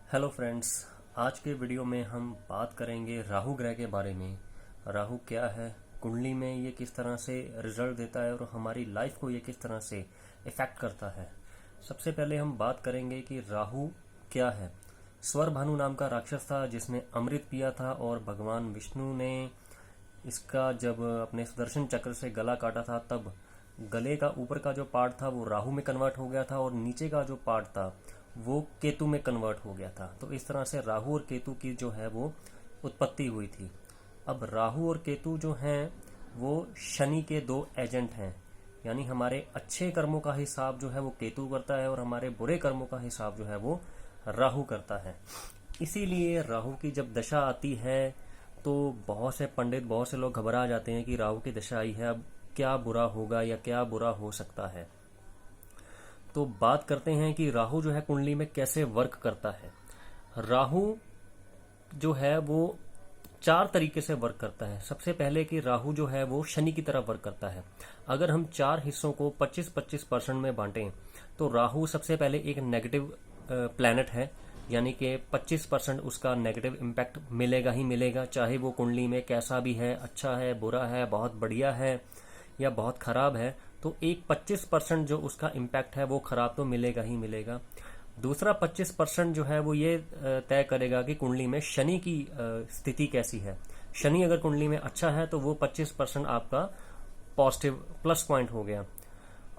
Hello friends. आज के video में हम बात करेंगे राहु ग्रह के बारे में। राहु क्या है, कुंडली में ये किस तरह से रिजल्ट देता है और हमारी लाइफ को ये किस तरह से इफेक्ट करता है। सबसे पहले हम बात करेंगे कि राहु क्या है। स्वर भानु नाम का राक्षस था जिसने अमृत पिया था और भगवान विष्णु ने इसका जब अपने सुदर्शन चक्र से गला काटा था तब गले का ऊपर का जो पार्ट था वो राहु में कन्वर्ट हो गया था और नीचे का जो पार्ट था वो केतु में कन्वर्ट हो गया था। तो इस तरह से राहु और केतु की जो है वो उत्पत्ति हुई थी। अब राहु और केतु जो हैं वो शनि के दो एजेंट हैं, यानी हमारे अच्छे कर्मों का हिसाब जो है वो केतु करता है और हमारे बुरे कर्मों का हिसाब जो है वो राहु करता है। इसीलिए राहु की जब दशा आती है तो बहुत से पंडित, बहुत से लोग घबरा जाते हैं कि राहु की दशा आई है, अब क्या बुरा होगा या क्या बुरा हो सकता है। तो बात करते हैं कि राहु जो है कुंडली में कैसे वर्क करता है। राहु जो है वो चार तरीके से वर्क करता है। सबसे पहले कि राहु जो है वो शनि की तरह वर्क करता है। अगर हम चार हिस्सों को 25-25% में बांटें तो राहु सबसे पहले एक नेगेटिव प्लैनेट है, यानी कि 25% उसका नेगेटिव इम्पैक्ट मिलेगा ही मिलेगा, चाहे वो कुंडली में कैसा भी है, अच्छा है, बुरा है, बहुत बढ़िया है या बहुत खराब है। तो एक 25% जो उसका इम्पैक्ट है वो खराब तो मिलेगा ही मिलेगा। दूसरा 25% जो है वो ये तय करेगा कि कुंडली में शनि की स्थिति कैसी है। शनि अगर कुंडली में अच्छा है तो वो 25% आपका पॉजिटिव प्लस पॉइंट हो गया।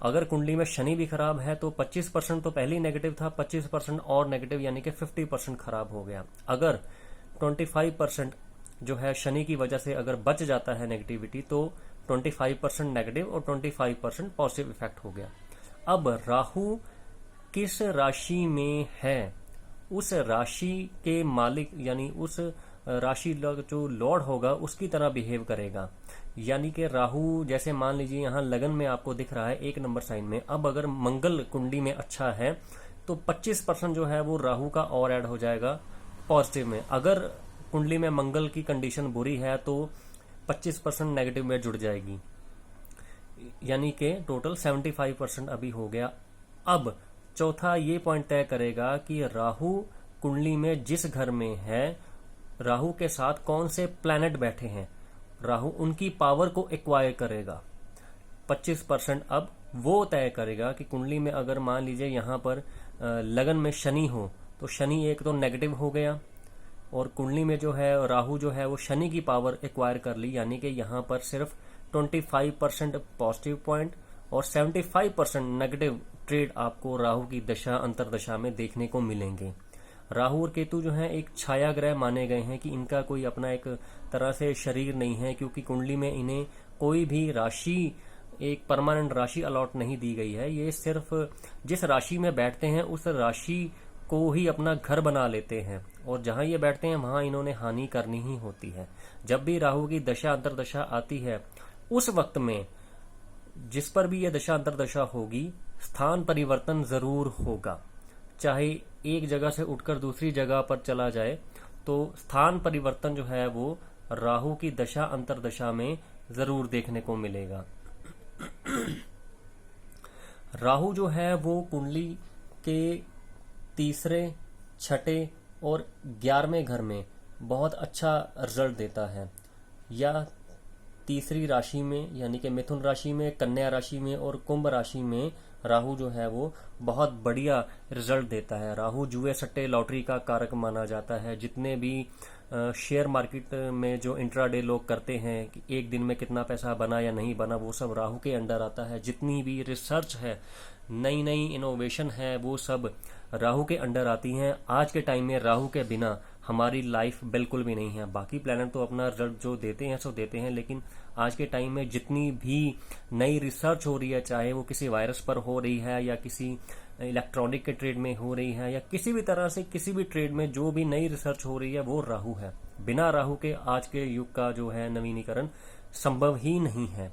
अगर कुंडली में शनि भी खराब है तो 25% तो पहले ही नेगेटिव था, 25% और नेगेटिव यानी कि 50% खराब हो गया। अगर 25% जो है शनि की वजह से अगर बच जाता है नेगेटिविटी तो 25% नेगेटिव और 25% पॉजिटिव इफेक्ट हो गया। अब राहु किस राशि में है, उस राशि के मालिक यानी उस राशि जो लॉर्ड होगा उसकी तरह बिहेव करेगा। यानी कि राहु जैसे मान लीजिए यहाँ लगन में आपको दिख रहा है 1 नंबर साइन में। अब अगर मंगल कुंडली में अच्छा है तो 25% जो है वो राहु का और ऐड हो जाएगा पॉजिटिव में। अगर कुंडली में मंगल की कंडीशन बुरी है तो 25% नेगेटिव में जुड़ जाएगी, यानी कि टोटल 75% अभी हो गया। अब चौथा ये पॉइंट तय करेगा कि राहु कुंडली में जिस घर में है, राहु के साथ कौन से प्लैनेट बैठे हैं, राहु उनकी पावर को एक्वायर करेगा। 25% अब वो तय करेगा कि कुंडली में अगर मान लीजिए यहाँ पर लगन में शनि हो तो शनि एक तो नेगेटिव हो गया और कुंडली में जो है राहु जो है वो शनि की पावर एक्वायर कर ली, यानी कि यहाँ पर सिर्फ 25% पॉजिटिव पॉइंट और 75% नेगेटिव ट्रेड आपको राहु की दशा अंतरदशा में देखने को मिलेंगे। राहु और केतु जो है एक छाया ग्रह माने गए हैं कि इनका कोई अपना एक तरह से शरीर नहीं है, क्योंकि कुंडली में इन्हें कोई भी राशि, एक परमानेंट राशि अलॉट नहीं दी गई है। ये सिर्फ जिस राशि में बैठते हैं उस राशि को ही अपना घर बना लेते हैं और जहां ये बैठते हैं वहां इन्होंने हानि करनी ही होती है। जब भी राहु की दशा अंतरदशा आती है उस वक्त में जिस पर भी यह दशा अंतरदशा होगी स्थान परिवर्तन जरूर होगा। चाहे एक जगह से उठकर दूसरी जगह पर चला जाए तो स्थान परिवर्तन जो है वो राहु की दशा अंतरदशा में जरूर देखने को मिलेगा। राहु जो है वो कुंडली के तीसरे, छठे और 11वें घर में बहुत अच्छा रिजल्ट देता है, या तीसरी राशि में यानी कि मिथुन राशि में, कन्या राशि में और कुंभ राशि में राहु जो है वो बहुत बढ़िया रिजल्ट देता है। राहु जुए, सट्टे, लॉटरी का कारक माना जाता है। जितने भी शेयर मार्केट में जो इंट्राडे लोग करते हैं कि एक दिन में कितना पैसा बना या नहीं बना, वो सब राहु के अंडर आता है। जितनी भी रिसर्च है, नई नई इनोवेशन है, वो सब राहु के अंडर आती हैं। आज के टाइम में राहु के बिना हमारी लाइफ बिल्कुल भी नहीं है। बाकी प्लैनेट तो अपना रिजल्ट जो देते हैं सो देते हैं, लेकिन आज के टाइम में जितनी भी नई रिसर्च हो रही है, चाहे वो किसी वायरस पर हो रही है या किसी इलेक्ट्रॉनिक के ट्रेड में हो रही है या किसी भी तरह से किसी भी ट्रेड में जो भी नई रिसर्च हो रही है वो राहु है। बिना राहु के आज के युग का जो है नवीनीकरण संभव ही नहीं है।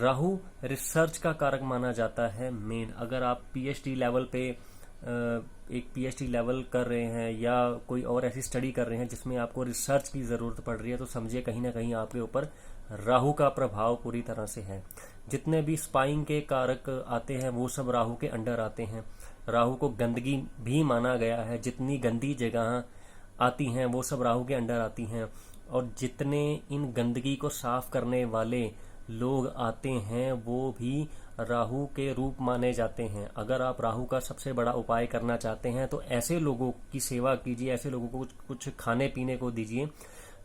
राहु रिसर्च का कारक माना जाता है मेन। अगर आप पीएचडी लेवल पे एक पीएचडी लेवल कर रहे हैं या कोई और ऐसी स्टडी कर रहे हैं जिसमें आपको रिसर्च की जरूरत पड़ रही है तो समझिए कहीं ना कहीं आपके ऊपर राहु का प्रभाव पूरी तरह से है। जितने भी स्पाइंग के कारक आते हैं वो सब राहु के अंडर आते हैं। राहु को गंदगी भी माना गया है। जितनी गंदी जगह आती हैं वो सब राहु के अंडर आती हैं, और जितने इन गंदगी को साफ करने वाले लोग आते हैं वो भी राहु के रूप माने जाते हैं। अगर आप राहु का सबसे बड़ा उपाय करना चाहते हैं तो ऐसे लोगों की सेवा कीजिए, ऐसे लोगों को कुछ खाने पीने को दीजिए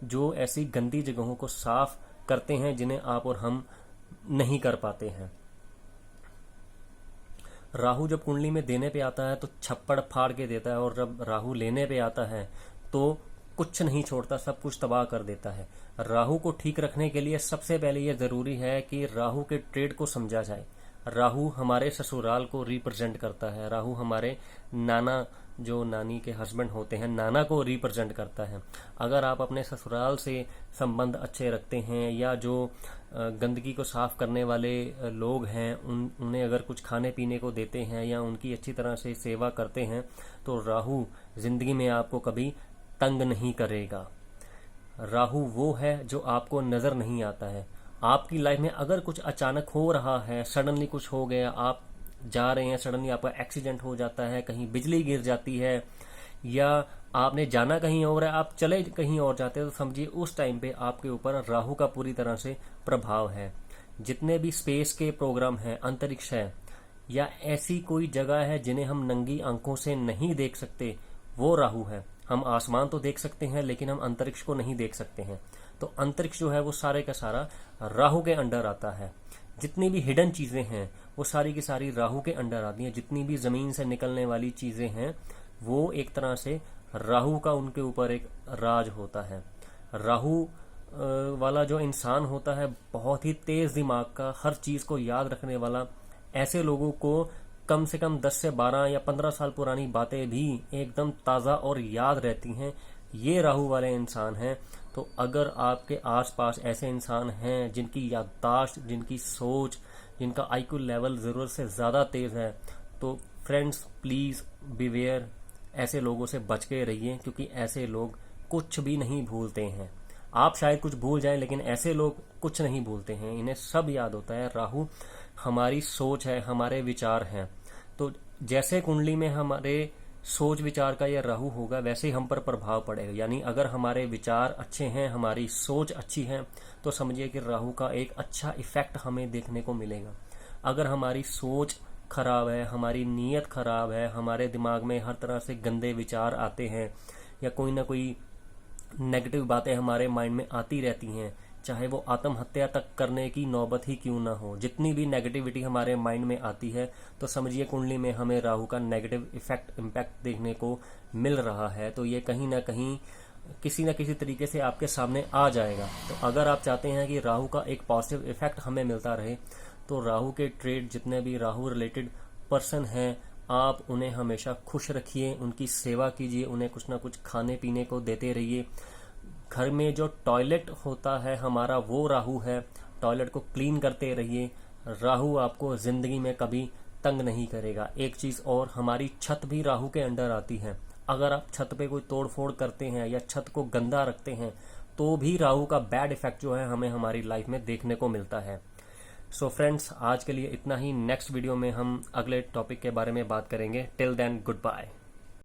जो ऐसी गंदी जगहों को साफ करते हैं जिन्हें आप और हम नहीं कर पाते हैं। राहु जब कुंडली में देने पे आता है तो छप्पड़ फाड़ के देता है, और जब राहु लेने पे आता है तो कुछ नहीं छोड़ता, सब कुछ तबाह कर देता है। राहु को ठीक रखने के लिए सबसे पहले यह जरूरी है कि राहु के ट्रेड को समझा जाए। राहु हमारे ससुराल को रिप्रेजेंट करता है। राहु हमारे नाना, जो नानी के हस्बैंड होते हैं, नाना को रिप्रेजेंट करता है। अगर आप अपने ससुराल से संबंध अच्छे रखते हैं, या जो गंदगी को साफ करने वाले लोग हैं उन्हें अगर कुछ खाने पीने को देते हैं या उनकी अच्छी तरह से सेवा करते हैं, तो राहु जिंदगी में आपको कभी तंग नहीं करेगा। राहु वो है जो आपको नजर नहीं आता है। आपकी लाइफ में अगर कुछ अचानक हो रहा है, सडनली कुछ हो गया, आप जा रहे हैं, सडनली आपका एक्सीडेंट हो जाता है, कहीं बिजली गिर जाती है, या आपने जाना कहीं और है, आप चले कहीं और जाते हैं, तो समझिए उस टाइम पे आपके ऊपर राहु का पूरी तरह से प्रभाव है। जितने भी स्पेस के प्रोग्राम हैं, अंतरिक्ष है, या ऐसी कोई जगह है जिन्हें हम नंगी आंखों से नहीं देख सकते, वो राहु है। हम आसमान तो देख सकते हैं लेकिन हम अंतरिक्ष को नहीं देख सकते हैं। तो अंतरिक्ष जो है वो सारे का सारा राहु के अंडर आता है। जितनी भी हिडन चीजें हैं वो सारी की सारी राहु के अंडर आती हैं। जितनी भी जमीन से निकलने वाली चीजें हैं वो एक तरह से राहु का उनके ऊपर एक राज होता है। राहु वाला जो इंसान होता है बहुत ही तेज दिमाग का, हर चीज को याद रखने वाला। ऐसे लोगों को कम से कम 10 से 12 या 15 साल पुरानी बातें भी एकदम ताज़ा और याद रहती हैं। ये राहु वाले इंसान हैं। तो अगर आपके आसपास ऐसे इंसान हैं जिनकी याददाश्त, जिनकी सोच, जिनका आईक्यू लेवल ज़रूरत से ज़्यादा तेज़ है, तो फ्रेंड्स प्लीज़ बिवेयर, ऐसे लोगों से बच के रहिए, क्योंकि ऐसे लोग कुछ भी नहीं भूलते हैं। आप शायद कुछ भूल जाएं लेकिन ऐसे लोग कुछ नहीं भूलते हैं, इन्हें सब याद होता है। राहु हमारी सोच है, हमारे विचार हैं। तो जैसे कुंडली में हमारे सोच विचार का यह राहु होगा वैसे ही हम पर प्रभाव पड़ेगा। यानी अगर हमारे विचार अच्छे हैं, हमारी सोच अच्छी है, तो समझिए कि राहु का एक अच्छा इफेक्ट हमें देखने को मिलेगा। अगर हमारी सोच खराब है, हमारी नीयत खराब है, हमारे दिमाग में हर तरह से गंदे विचार आते हैं, या कोई ना कोई नेगेटिव बातें हमारे माइंड में आती रहती हैं, चाहे वो आत्महत्या तक करने की नौबत ही क्यों ना हो, जितनी भी नेगेटिविटी हमारे माइंड में आती है, तो समझिए कुंडली में हमें राहु का नेगेटिव इम्पैक्ट देखने को मिल रहा है। तो ये कहीं ना कहीं किसी न किसी तरीके से आपके सामने आ जाएगा। तो अगर आप चाहते हैं कि राहु का एक पॉजिटिव इफेक्ट हमें मिलता रहे, तो राहु के ट्रेड, जितने भी राहु रिलेटेड पर्सन हैं, आप उन्हें हमेशा खुश रखिए, उनकी सेवा कीजिए, उन्हें कुछ ना कुछ खाने पीने को देते रहिए। घर में जो टॉयलेट होता है हमारा, वो राहु है, टॉयलेट को क्लीन करते रहिए। राहु आपको जिंदगी में कभी तंग नहीं करेगा। एक चीज और, हमारी छत भी राहु के अंडर आती है। अगर आप छत पे कोई तोड़फोड़ करते हैं या छत को गंदा रखते हैं, तो भी राहु का बैड इफेक्ट जो है हमें हमारी लाइफ में देखने को मिलता है। सो फ्रेंड्स, आज के लिए इतना ही। नेक्स्ट वीडियो में हम अगले टॉपिक के बारे में बात करेंगे। Till then, good bye.